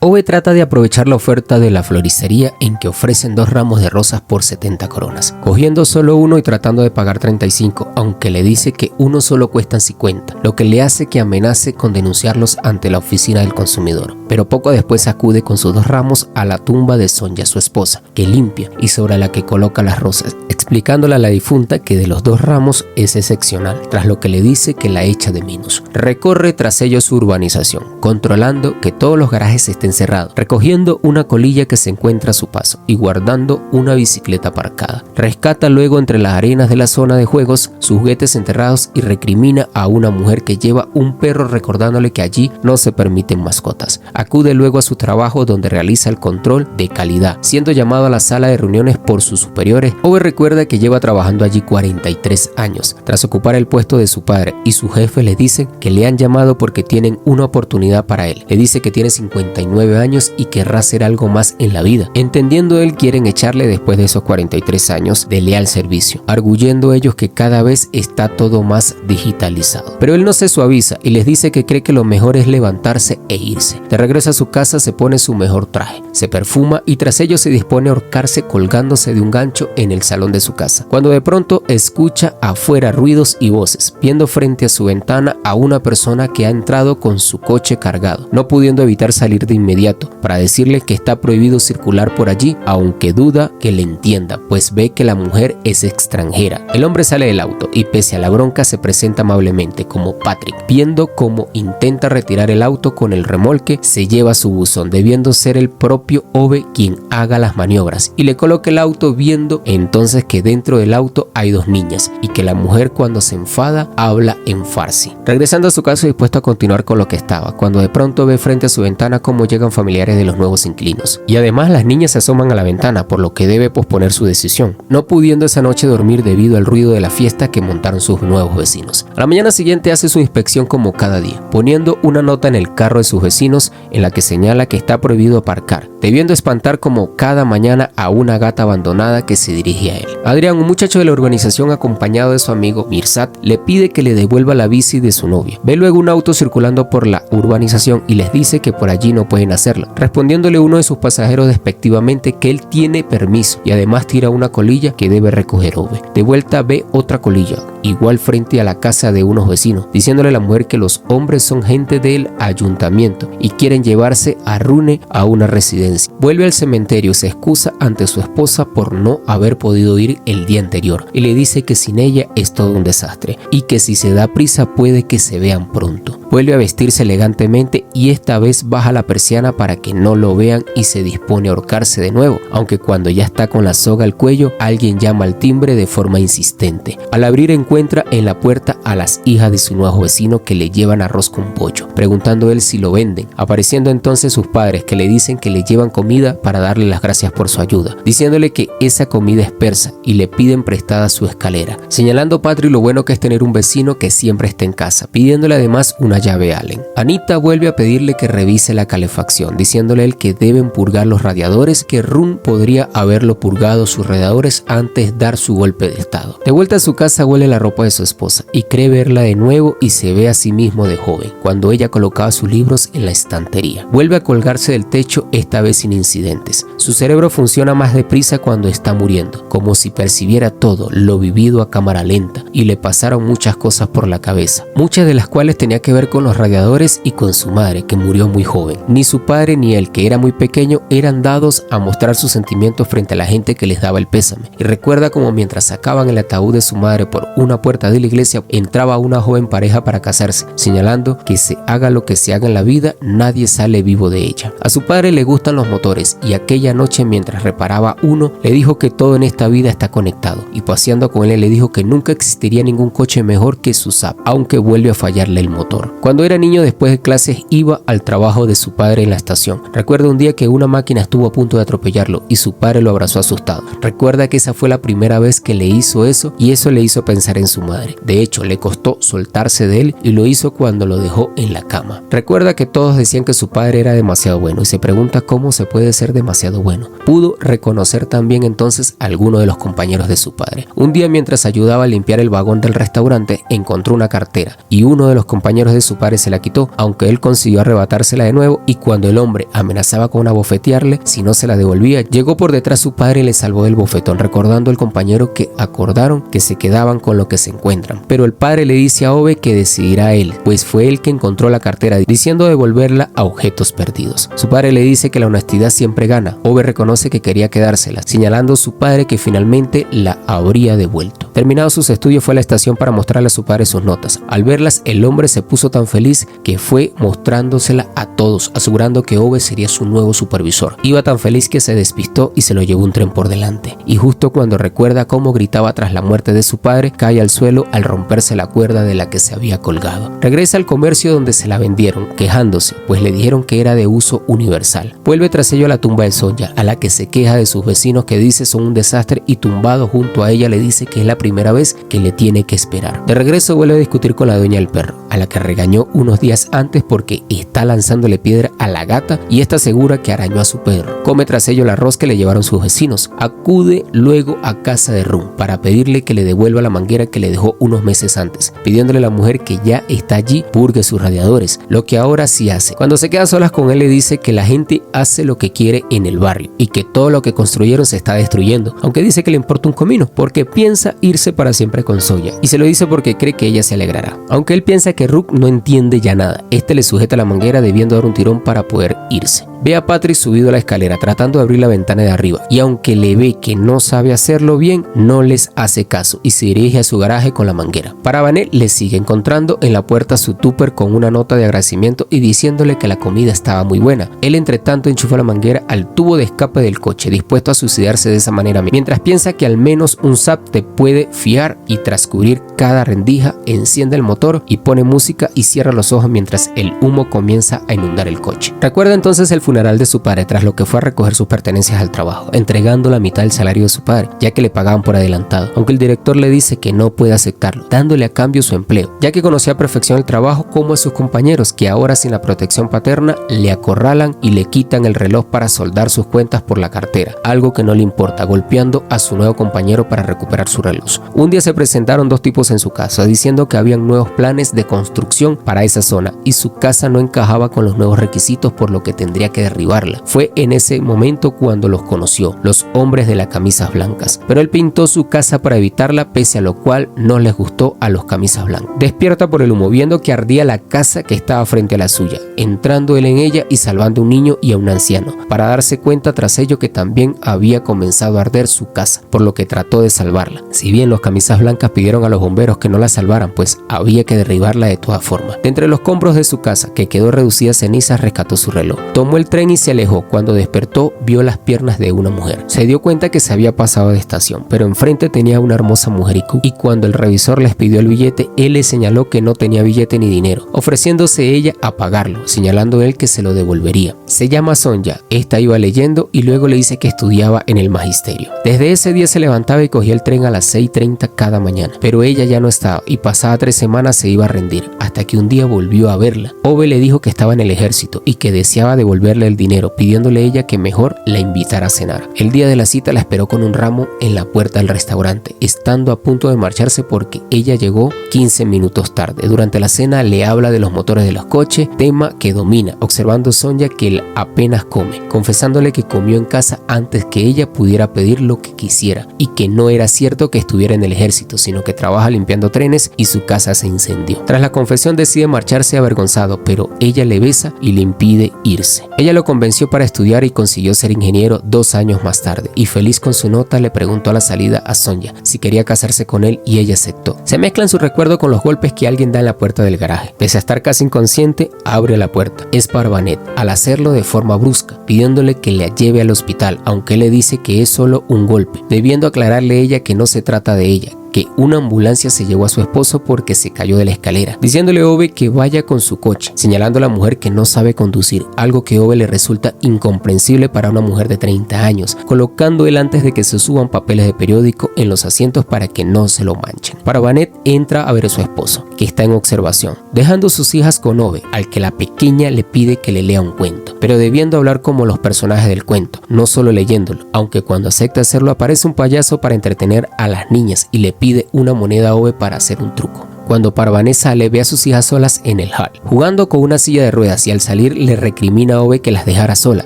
Ove trata de aprovechar la oferta de la floristería en que ofrecen 2 ramos de rosas por 70 coronas, cogiendo solo uno y tratando de pagar 35, aunque le dice que uno solo cuesta 50, lo que le hace que amenace con denunciarlos ante la oficina del consumidor. Pero poco después acude con sus 2 ramos a la tumba de Sonia, su esposa, que limpia y sobre la que coloca las rosas, explicándole a la difunta que de los 2 ramos es excepcional, tras lo que le dice que la echa de menos. Recorre tras ello su urbanización, controlando que todos los garajes estén cerrados, recogiendo una colilla que se encuentra a su paso y guardando una bicicleta aparcada. Rescata luego entre las arenas de la zona de juegos sus juguetes enterrados y recrimina a una mujer que lleva un perro, recordándole que allí no se permiten mascotas. Acude luego a su trabajo donde realiza el control de calidad, siendo llamado a la sala de reuniones por sus superiores. Ove recuerda que lleva trabajando allí 43 años, tras ocupar el puesto de su padre, y su jefe le dice que le han llamado porque tienen una oportunidad para él. Le dice que tiene 59 años y querrá hacer algo más en la vida. Entendiendo él, quieren echarle después de esos 43 años de leal servicio, arguyendo ellos que cada vez está todo más digitalizado. Pero él no se suaviza y les dice que cree que lo mejor es levantarse e irse. De regreso a su casa se pone su mejor traje, se perfuma y tras ello se dispone a ahorcarse colgándose de un gancho en el salón de su casa, cuando de pronto escucha afuera ruidos y voces, viendo frente a su ventana a una persona que ha entrado con su coche cargado, no pudiendo evitar salir de inmediato para decirle que está prohibido circular por allí, aunque duda que le entienda, pues ve que la mujer es extranjera. El hombre sale del auto y pese a la bronca se presenta amablemente como Patrick. Viendo cómo intenta retirar el auto con el remolque, se lleva su buzón, debiendo ser el propio Ove quien haga las maniobras y le coloca el auto, viendo entonces que dentro del auto hay 2 niñas y que la mujer cuando se enfada habla en farsi. Regresando a su casa dispuesto a continuar con lo que estaba, cuando de pronto ve frente a su ventana cómo llegan familiares de los nuevos inquilinos y además las niñas se asoman a la ventana, por lo que debe posponer su decisión, no pudiendo esa noche dormir debido al ruido de la fiesta que montaron sus nuevos vecinos. A la mañana siguiente hace su inspección como cada día, poniendo una nota en el carro de sus vecinos en la que señala que está prohibido aparcar, debiendo espantar como cada mañana a una gata abandonada que se dirige a él. Adrián, un muchacho de la urbanización acompañado de su amigo Mirsat, le pide que le devuelva la bici de su novia. Ve luego un auto circulando por la urbanización y les dice que por allí no pueden hacerlo, respondiéndole uno de sus pasajeros despectivamente que él tiene permiso y además tira una colilla que debe recoger Ove. De vuelta ve otra colilla, igual frente a la casa de unos vecinos, diciéndole a la mujer que los hombres son gente del ayuntamiento y quieren llevarse a Rune a una residencia. Vuelve al cementerio y se excusa ante su esposa por no haber podido ir el día anterior y le dice que sin ella es todo un desastre y que si se da prisa puede que se vean pronto. Vuelve a vestirse elegantemente y esta vez baja la persiana para que no lo vean y se dispone a ahorcarse de nuevo, aunque cuando ya está con la soga al cuello, alguien llama al timbre de forma insistente. Al abrir encuentra en la puerta a las hijas de su nuevo vecino que le llevan arroz con pollo, preguntando él si lo venden, apareciendo entonces sus padres que le dicen que le llevan comida para darle las gracias por su ayuda, diciéndole que esa comida es persa y le piden prestada su escalera, señalando Patrick lo bueno que es tener un vecino que siempre esté en casa, pidiéndole además una llave a Allen. Anita vuelve a pedirle que revise la calefacción, diciéndole él que deben purgar los radiadores, que Run podría haberlo purgado sus radiadores antes de dar su golpe de estado. De vuelta a su casa huele la ropa de su esposa y cree verla de nuevo y se ve a sí mismo de joven, cuando ella colocaba sus libros en la estantería. Vuelve a colgarse del techo, esta vez sin incidentes. Su cerebro funciona más deprisa cuando está muriendo, como si percibiera todo lo vivido a cámara lenta y le pasaron muchas cosas por la cabeza, muchas de las cuales tenía que ver con los radiadores y con su madre que murió muy joven. Ni su padre ni él, que era muy pequeño, eran dados a mostrar sus sentimientos frente a la gente que les daba el pésame, y recuerda como mientras sacaban el ataúd de su madre por una puerta de la iglesia entraba una joven pareja para casarse, señalando que se haga lo que se haga en la vida, nadie sale vivo de ella. A su padre le gustan los motores y aquella noche mientras reparaba uno le dijo que todo en esta vida está conectado, y paseando con él le dijo que nunca existiría ningún coche mejor que su Saab, aunque vuelve a fallarle el motor. Cuando era niño, después de clases iba al trabajo de su padre en la estación. Recuerda un día que una máquina estuvo a punto de atropellarlo y su padre lo abrazó asustado. Recuerda que esa fue la primera vez que le hizo eso y eso le hizo pensar en su madre. De hecho, le costó soltarse de él y lo hizo cuando lo dejó en la cama. Recuerda que todos decían que su padre era demasiado bueno y se pregunta cómo se puede ser demasiado bueno. Pudo reconocer también entonces a alguno de los compañeros compañeros de su padre. Un día, mientras ayudaba a limpiar el vagón del restaurante, encontró una cartera y uno de los compañeros de su padre se la quitó, aunque él consiguió arrebatársela de nuevo, y cuando el hombre amenazaba con abofetearle si no se la devolvía, llegó por detrás su padre y le salvó del bofetón, recordando al compañero que acordaron que se quedaban con lo que se encuentran. Pero el padre le dice a Ove que decidirá él, pues fue él que encontró la cartera, diciendo devolverla a objetos perdidos. Su padre le dice que la honestidad siempre gana. Ove reconoce que quería quedársela, señalando a su padre que finalmente la habría devuelto. Terminados sus estudios, fue a la estación para mostrarle a su padre sus notas. Al verlas, el hombre se puso tan feliz que fue mostrándosela a todos, asegurando que Ove sería su nuevo supervisor. Iba tan feliz que se despistó y se lo llevó un tren por delante. Y justo cuando recuerda cómo gritaba tras la muerte de su padre, cae al suelo al romperse la cuerda de la que se había colgado. Regresa al comercio donde se la vendieron, quejándose, pues le dijeron que era de uso universal. Vuelve tras ello a la tumba de Sonja, a la que se queja de sus vecinos que dice son un desastre, y tumbado junto a ella le dice que es la primera vez que le tiene que esperar. De regreso vuelve a discutir con la dueña del perro, a la que regañó unos días antes porque está lanzándole piedra a la gata y está segura que arañó a su perro. Come tras ello el arroz que le llevaron sus vecinos. Acude luego a casa de Rum para pedirle que le devuelva la manguera que le dejó unos meses antes, pidiéndole a la mujer que ya está allí purgue sus radiadores, lo que ahora sí hace. Cuando se queda a solas con él, le dice que la gente hace lo que quiere en el barrio y que todo lo que construyeron se está destruyendo, aunque dice que le importa un comino porque piensa irse para siempre con Sonja, y se lo dice porque cree que ella se alegrará. Aunque él piensa que Rook no entiende ya nada, este le sujeta la manguera debiendo dar un tirón para poder irse. Ve a Patrick subido a la escalera tratando de abrir la ventana de arriba, y aunque le ve que no sabe hacerlo bien, no les hace caso y se dirige a su garaje con la manguera. Parabané le sigue encontrando en la puerta su tupper con una nota de agradecimiento y diciéndole que la comida estaba muy buena. Él entre tanto enchufa la manguera al tubo de escape del coche, dispuesto a suicidarse de esa manera, mientras piensa que al menos un SAP te puede fiar, y tras cubrir cada rendija enciende el motor y pone música y cierra los ojos mientras el humo comienza a inundar el coche. Recuerda entonces el funeral de su padre, tras lo que fue a recoger sus pertenencias al trabajo, entregando la mitad del salario de su padre, ya que le pagaban por adelantado, aunque el director le dice que no puede aceptarlo, dándole a cambio su empleo, ya que conocía a perfección el trabajo, como a sus compañeros que ahora sin la protección paterna le acorralan y le quitan el reloj para soldar sus cuentas por la cartera, algo que no le importa, golpeando a su nuevo compañero para recuperar su reloj. Un día se presentaron dos tipos en su casa diciendo que habían nuevos planes de construcción para esa zona y su casa no encajaba con los nuevos requisitos, por lo que tendría que derribarla. Fue en ese momento cuando los conoció, los hombres de las camisas blancas, pero él pintó su casa para evitarla, pese a lo cual no les gustó a los camisas blancas. Despierta por el humo viendo que ardía la casa que estaba frente a la suya, entrando él en ella y salvando a un niño y a un anciano, para darse cuenta tras ello que también había comenzado a arder su casa, por lo que trató de salvarla. Si bien los camisas blancas pidieron a los bomberos que no la salvaran, pues había que derribarla de todas formas. De entre los escombros de su casa, que quedó reducida a cenizas, rescató su reloj. Tomó el tren y se alejó. Cuando despertó, vio las piernas de una mujer. Se dio cuenta que se había pasado de estación, pero enfrente tenía una hermosa mujer y cuando el revisor les pidió el billete, él le señaló que no tenía billete ni dinero, ofreciéndose ella a pagarlo, señalando él que se lo devolvería. Se llama Sonja. Esta iba leyendo y luego le dice que estudiaba en el magisterio. Desde ese día se levantaba y cogía el tren a las 6:30 cada mañana, pero ella ya no estaba y pasada 3 semanas se iba a rendir, hasta que un día volvió a verla. Ove le dijo que estaba en el ejército y que deseaba devolverle el dinero, pidiéndole ella que mejor la invitara a cenar. El día de la cita la esperó con un ramo en la puerta del restaurante, estando a punto de marcharse porque ella llegó 15 minutos tarde. Durante la cena le habla de los motores de los coches, tema que domina, observando Sonja que él apenas come, confesándole que comió en casa antes que ella pudiera pedir lo que quisiera y que no era cierto que estuviera en el ejército, sino que trabaja limpiando trenes y su casa se incendió. Tras la confesión decide marcharse avergonzado, pero ella le besa y le impide irse. Ella lo convenció para estudiar y consiguió ser ingeniero 2 años más tarde, y feliz con su nota le preguntó a la salida a Sonja si quería casarse con él y ella aceptó. Se mezclan su recuerdo con los golpes que alguien da en la puerta del garaje. Pese a estar casi inconsciente, abre la puerta. Es Parabané, al hacerlo de forma brusca, pidiéndole que la lleve al hospital, aunque él le dice que es solo un golpe, debiendo aclararle ella que no se trata de ella, que una ambulancia se llevó a su esposo porque se cayó de la escalera, diciéndole a Ove que vaya con su coche, señalando a la mujer que no sabe conducir, algo que a Ove le resulta incomprensible para una mujer de 30 años, colocando él antes de que se suban papeles de periódico en los asientos para que no se lo manchen. Parvanet entra a ver a su esposo, que está en observación, dejando sus hijas con Ove, al que la pequeña le pide que le lea un cuento, pero debiendo hablar como los personajes del cuento, no solo leyéndolo, aunque cuando acepta hacerlo aparece un payaso para entretener a las niñas y le pide una moneda a Ove para hacer un truco. Cuando Parvanet sale, ve a sus hijas solas en el hall, jugando con una silla de ruedas, y al salir le recrimina a Ove que las dejara sola,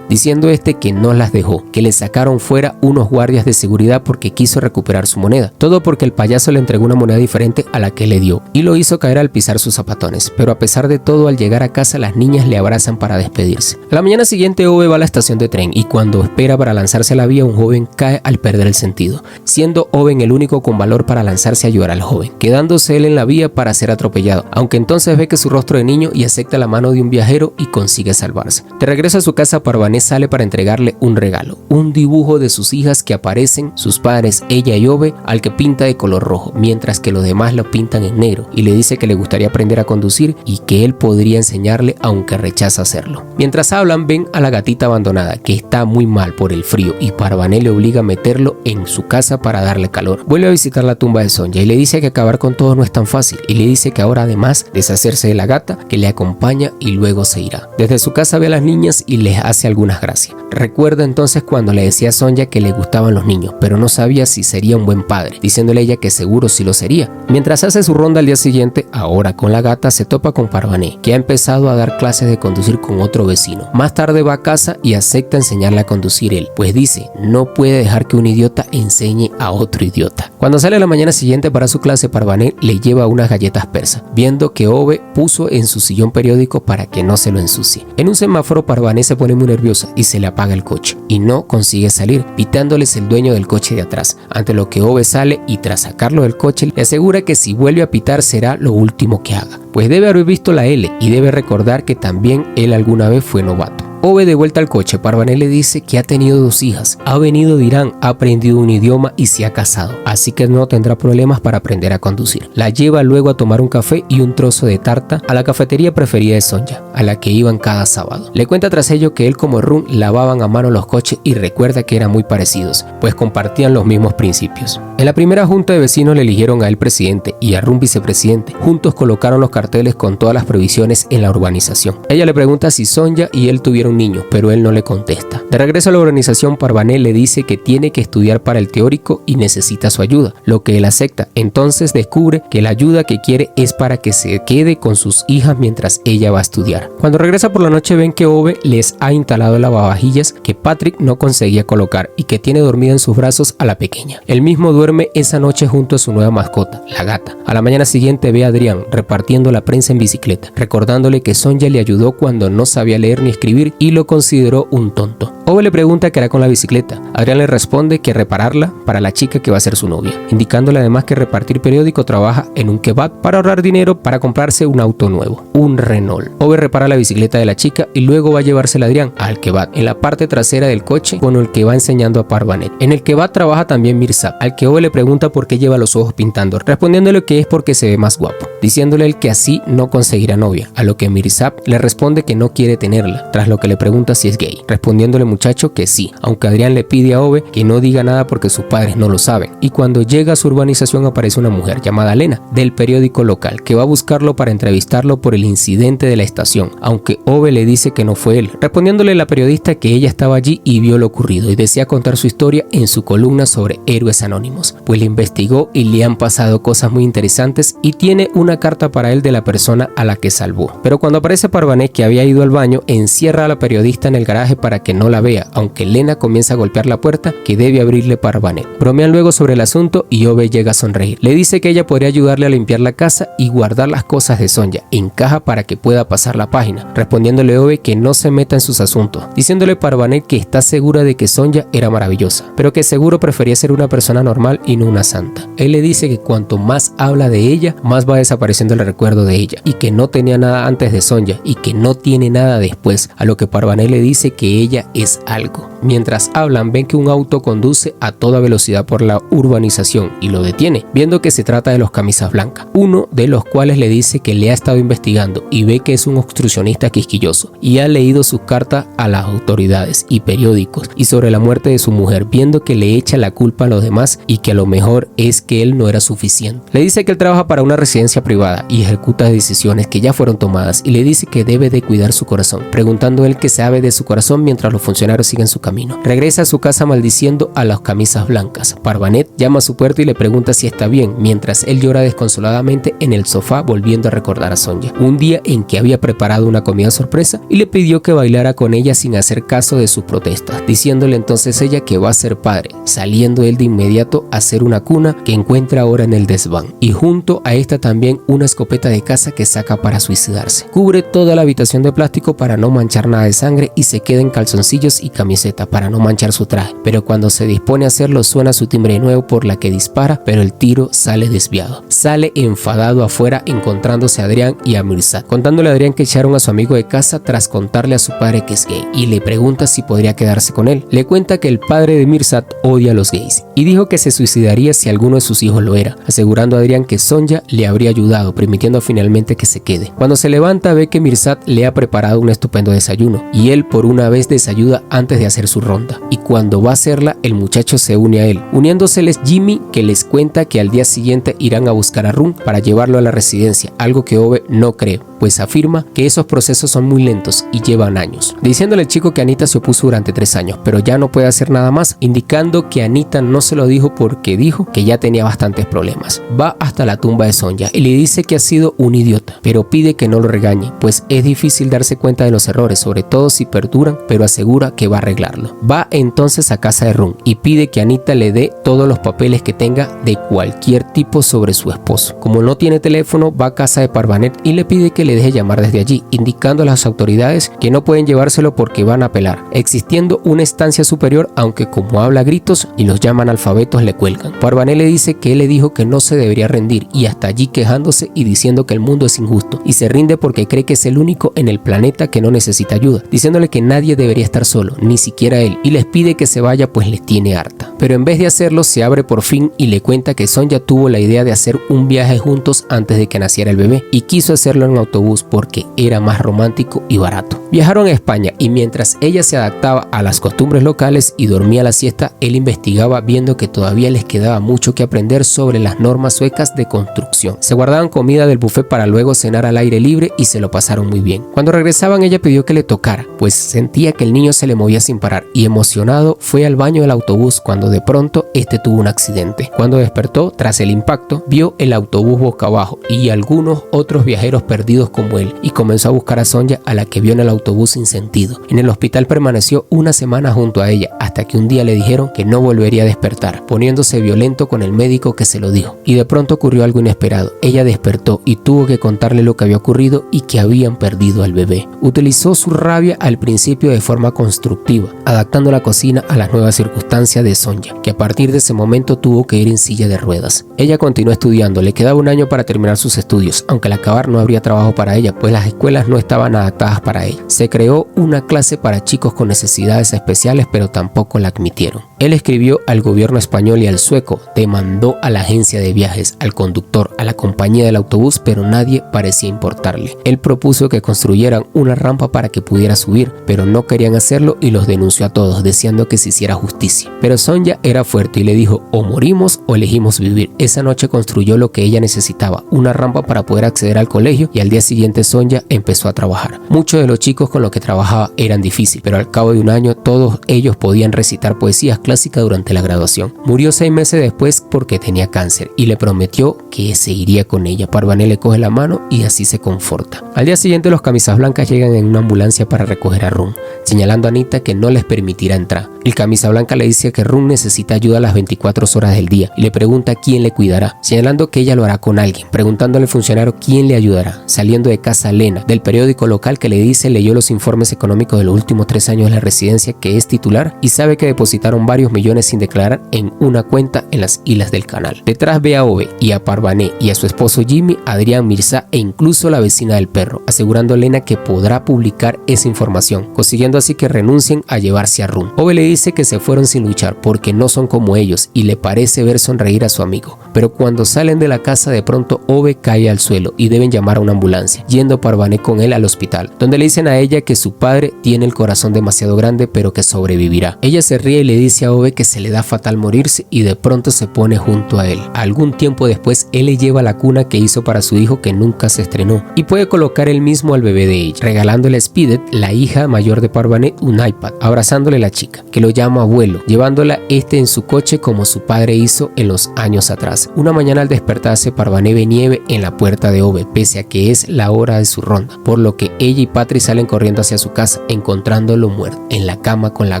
diciendo que no las dejó, que le sacaron fuera unos guardias de seguridad porque quiso recuperar su moneda. Todo porque el payaso le entregó una moneda diferente a la que le dio y lo hizo caer al pisar sus zapatones. Pero a pesar de todo, al llegar a casa las niñas le abrazan para despedirse. A la mañana siguiente Ove va a la estación de tren y cuando espera para lanzarse a la vía, un joven cae al perder el sentido, siendo Ove el único con valor para lanzarse a ayudar al joven, quedándose él en la vía para ser atropellado, aunque entonces ve que su rostro de niño y acepta la mano de un viajero y consigue salvarse. De regreso a su casa, Parvanet sale para entregarle un regalo, un dibujo de sus hijas que aparecen, sus padres, ella y Ove, al que pinta de color rojo, mientras que los demás lo pintan en negro, y le dice que le gustaría aprender a conducir y que él podría enseñarle aunque rechaza hacerlo. Mientras hablan, ven a la gatita abandonada, que está muy mal por el frío, y Parvanet le obliga a meterlo en su casa para darle calor. Vuelve a visitar la tumba de Sonja y le dice que acabar con todo no es tan fácil, y le dice que ahora, además deshacerse de la gata, que le acompaña y luego se irá. Desde su casa ve a las niñas y les hace algunas gracias. Recuerda entonces cuando le decía a Sonja que le gustaban los niños, pero no sabía si sería un buen padre, diciéndole ella que seguro sí lo sería. Mientras hace su ronda al día siguiente, ahora con la gata, se topa con Parvanet, que ha empezado a dar clases de conducir con otro vecino. Más tarde va a casa y acepta enseñarle a conducir él, pues dice, no puede dejar que un idiota enseñe a otro idiota. Cuando sale a la mañana siguiente para su clase, Parvanet le lleva unas galletas persas, viendo que Ove puso en su sillón periódico para que no se lo ensucie. En un semáforo, Parvanet se pone muy nerviosa y se le apaga el coche y no consigue salir, pitándoles el dueño del coche de atrás, ante lo que Ove sale y tras sacarlo del coche le asegura que si vuelve a pitar será lo último que haga, pues debe haber visto la L y debe recordar que también él alguna vez fue novato. Ove de vuelta al coche, Parvanet le dice que ha tenido 2 hijas, ha venido de Irán, ha aprendido un idioma y se ha casado, así que no tendrá problemas para aprender a conducir. La lleva luego a tomar un café y un trozo de tarta a la cafetería preferida de Sonja, a la que iban cada sábado. Le cuenta tras ello que él como Run lavaban a mano los coches y recuerda que eran muy parecidos, pues compartían los mismos principios. En la primera junta de vecinos le eligieron a él presidente y a Run vicepresidente. Juntos colocaron los carteles con todas las prohibiciones en la urbanización. Ella le pregunta si Sonja y él tuvieron un niño, pero él no le contesta. De regreso a la urbanización, Parvanet le dice que tiene que estudiar para el teórico y necesita su ayuda, lo que él acepta. Entonces descubre que la ayuda que quiere es para que se quede con sus hijas mientras ella va a estudiar. Cuando regresa por la noche ven que Ove les ha instalado lavavajillas que Patrick no conseguía colocar y que tiene dormida en sus brazos a la pequeña. Él mismo duerme esa noche junto a su nueva mascota, la gata. A la mañana siguiente ve a Adrián repartiendo la prensa en bicicleta, recordándole que Sonja le ayudó cuando no sabía leer ni escribir y lo consideró un tonto. Ove le pregunta qué hará con la bicicleta. Adrián le responde que repararla para la chica que va a ser su novia, indicándole además que repartir periódico trabaja en un kebab para ahorrar dinero para comprarse un auto nuevo, un Renault. Ove repara la bicicleta de la chica y luego va a llevársela a Adrián al kebab en la parte trasera del coche con el que va enseñando a Parvanet. En el kebab trabaja también Mirzab, al que Ove le pregunta por qué lleva los ojos pintando, respondiéndole que es porque se ve más guapo, diciéndole él que así no conseguirá novia, a lo que Mirzab le responde que no quiere tenerla, tras lo que le pregunta si es gay, respondiéndole muchacho que sí, aunque Adrián le pide a Ove que no diga nada porque sus padres no lo saben. Y cuando llega a su urbanización aparece una mujer llamada Lena del periódico local que va a buscarlo para entrevistarlo por el incidente de la estación, aunque Ove le dice que no fue él, respondiéndole la periodista que ella estaba allí y vio lo ocurrido y desea contar su historia en su columna sobre héroes anónimos, pues le investigó y le han pasado cosas muy interesantes y tiene una carta para él de la persona a la que salvó. Pero cuando aparece Parvanet, que había ido al baño, encierra a la periodista en el garaje para que no la vea, aunque Lena comienza a golpear la puerta que debe abrirle Parvanet. Bromean luego sobre el asunto y Ove llega a sonreír. Le dice que ella podría ayudarle a limpiar la casa y guardar las cosas de Sonja en caja para que pueda pasar la página, respondiéndole Ove que no se meta en sus asuntos, diciéndole Parvanet que está segura de que Sonja era maravillosa, pero que seguro prefería ser una persona normal y no una santa. Él le dice que cuanto más habla de ella, más va desapareciendo el recuerdo de ella, y que no tenía nada antes de Sonja y que no tiene nada después, a lo que Parvanet le dice que ella es algo. Mientras hablan, ven que un auto conduce a toda velocidad por la urbanización y lo detiene, viendo que se trata de los camisas blancas, uno de los cuales le dice que le ha estado investigando y ve que es un obstruccionista quisquilloso y ha leído sus cartas a las autoridades y periódicos y sobre la muerte de su mujer, viendo que le echa la culpa a los demás y que a lo mejor es que él no era suficiente. Le dice que él trabaja para una residencia privada y ejecuta decisiones que ya fueron tomadas y le dice que debe de cuidar su corazón, preguntando él qué sabe de su corazón mientras los funcionarios siguen su camino. Regresa a su casa maldiciendo a las camisas blancas. Parvanet llama a su puerta y le pregunta si está bien, mientras él llora desconsoladamente en el sofá volviendo a recordar a Sonja, un día en que había preparado una comida sorpresa y le pidió que bailara con ella sin hacer caso de sus protestas, diciéndole entonces ella que va a ser padre, saliendo él de inmediato a hacer una cuna que encuentra ahora en el desván y junto a esta también una escopeta de caza que saca para suicidarse. Cubre toda la habitación de plástico para no manchar nada de sangre y se queda en calzoncillos y camiseta para no manchar su traje, pero cuando se dispone a hacerlo suena su timbre de nuevo por la que dispara, pero el tiro sale desviado. Sale enfadado afuera encontrándose a Adrián y a Mirsad, contándole a Adrián que echaron a su amigo de casa tras contarle a su padre que es gay y le pregunta si podría quedarse con él. Le cuenta que el padre de Mirsad odia a los gays y dijo que se suicidaría si alguno de sus hijos lo era, asegurando a Adrián que Sonja le habría ayudado, permitiendo finalmente que se quede. Cuando se levanta ve que Mirsad le ha preparado un estupendo desayuno y él por una vez desayuda antes de hacer su ronda, y cuando va a hacerla el muchacho se une a él, uniéndoseles Jimmy, que les cuenta que al día siguiente irán a buscar a Run para llevarlo a la residencia, algo que Ove no cree, pues afirma que esos procesos son muy lentos y llevan años, diciéndole al chico que Anita se opuso durante 3 años, pero ya no puede hacer nada más, indicando que Anita no se lo dijo porque dijo que ya tenía bastantes problemas. Va hasta la tumba de Sonja y le dice que ha sido un idiota, pero pide que no lo regañe, pues es difícil darse cuenta de los errores, sobre todo si perduran, pero asegura que va a arreglarlo. Va entonces a casa de Run y pide que Anita le dé todos los papeles que tenga de cualquier tipo sobre su esposo. Como no tiene teléfono, va a casa de Parvanet y le pide que le deje llamar desde allí, indicando a las autoridades que no pueden llevárselo porque van a apelar, existiendo una instancia superior, aunque como habla a gritos y los llaman alfabetos le cuelgan. Parvanet le dice que él le dijo que no se debería rendir y hasta allí quejándose y diciendo que el mundo es injusto y se rinde porque cree que es el único en el planeta que no necesita ayuda, diciéndole que nadie debería estar solo, ni siquiera él, y les pide que se vaya pues les tiene harta. Pero en vez de hacerlo se abre por fin y le cuenta que Sonja tuvo la idea de hacer un viaje juntos antes de que naciera el bebé y quiso hacerlo en autobús porque era más romántico y barato. Viajaron a España y mientras ella se adaptaba a las costumbres locales y dormía la siesta, él investigaba viendo que todavía les quedaba mucho que aprender sobre las normas suecas de construcción. Se guardaban comida del buffet para luego cenar al aire libre y se lo pasaron muy bien. Cuando regresaban ella pidió que le tocara, pues sentía que el niño se le movía sin parar y emocionado fue al baño del autobús cuando de pronto este tuvo un accidente. Cuando despertó tras el impacto vio el autobús boca abajo y algunos otros viajeros perdidos como él y comenzó a buscar a Sonja, a la que vio en el autobús sin sentido. En el hospital permaneció una semana junto a ella hasta que un día le dijeron que no volvería a despertar, poniéndose violento con el médico que se lo dijo. Y de pronto ocurrió algo inesperado. Ella despertó y tuvo que contarle lo que había ocurrido y que habían perdido al bebé. Utilizó su rabia al principio de forma constructiva, adaptando la cocina a las nuevas circunstancias de Sonja, que a partir de ese momento tuvo que ir en silla de ruedas. Ella continuó estudiando, le quedaba un año para terminar sus estudios, aunque al acabar no habría trabajo para ella, pues las escuelas no estaban adaptadas para ella. Se creó una clase para chicos con necesidades especiales, pero tampoco la admitieron. Él escribió al gobierno español y al sueco, demandó a la agencia de viajes, al conductor, a la compañía del autobús, pero nadie parecía importarle. Él propuso que construyeran una rampa para que pudiera subir, pero no querían hacerlo y los denunció a todos, deseando que se hiciera justicia. Pero Sonja era fuerte y le dijo, o morimos o elegimos vivir. Esa noche construyó lo que ella necesitaba, una rampa para poder acceder al colegio, y al día siguiente Sonja empezó a trabajar. Muchos de los chicos con los que trabajaba eran difíciles, pero al cabo de un año todos ellos podían recitar poesías clásicas durante la graduación. Murió 6 meses después porque tenía cáncer y le prometió que seguiría con ella. Parvanet le coge la mano y así se conforta. Al día siguiente los camisas blancas llegan en una ambulancia para recoger a Run, señalando a Anita que no les permitirá entrar. El camisa blanca le dice que Run necesita ayuda a las 24 horas del día y le pregunta quién le cuidará, señalando que ella lo hará con alguien, preguntándole al funcionario quién le ayudará. Saliendo de casa Lena, del periódico local que le dice leyó los informes económicos de los últimos 3 años de la residencia que es titular y sabe que depositaron varios millones sin declarar en una cuenta en las islas del canal. Detrás ve a Ove y a Parvanet y a su esposo Jimmy, Adrián, Mirsad e incluso la vecina del perro, asegurando a Lena que podrá publicar esa información, consiguiendo haciendo así que renuncien a llevarse a Run. Ove le dice que se fueron sin luchar porque no son como ellos y le parece ver sonreír a su amigo. Pero cuando salen de la casa, de pronto Ove cae al suelo y deben llamar a una ambulancia, yendo Parvane con él al hospital, donde le dicen a ella que su padre tiene el corazón demasiado grande pero que sobrevivirá. Ella se ríe y le dice a Ove que se le da fatal morirse y de pronto se pone junto a él. Algún tiempo después él le lleva la cuna que hizo para su hijo que nunca se estrenó y puede colocar él mismo al bebé de ella, regalándole a Spidet, la hija mayor de Parvane, un iPad, abrazándole a la chica, que lo llama abuelo, llevándola en su coche como su padre hizo en los años atrás. Una mañana al despertarse, Parvane ve nieve en la puerta de Ove, pese a que es la hora de su ronda, por lo que ella y Patri salen corriendo hacia su casa, encontrándolo muerto, en la cama con la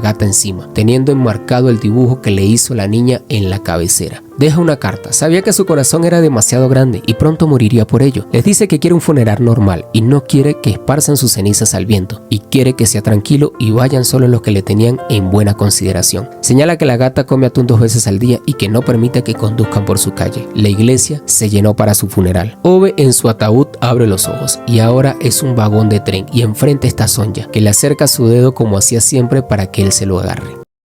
gata encima, teniendo enmarcado el dibujo que le hizo la niña en la cabecera. Deja una carta, sabía que su corazón era demasiado grande y pronto moriría por ello. Les dice que quiere un funeral normal y no quiere que esparzan sus cenizas al viento, y quiere que sea tranquilo y vayan solo los que le tenían en buena consideración. Señala que la gata come atún 2 veces al día y que no permite que conduzcan por su calle. La iglesia se llenó para su funeral. Ove en su ataúd abre los ojos y ahora es un vagón de tren y enfrente está Sonja, que le acerca su dedo como hacía siempre para que él se lo agarre.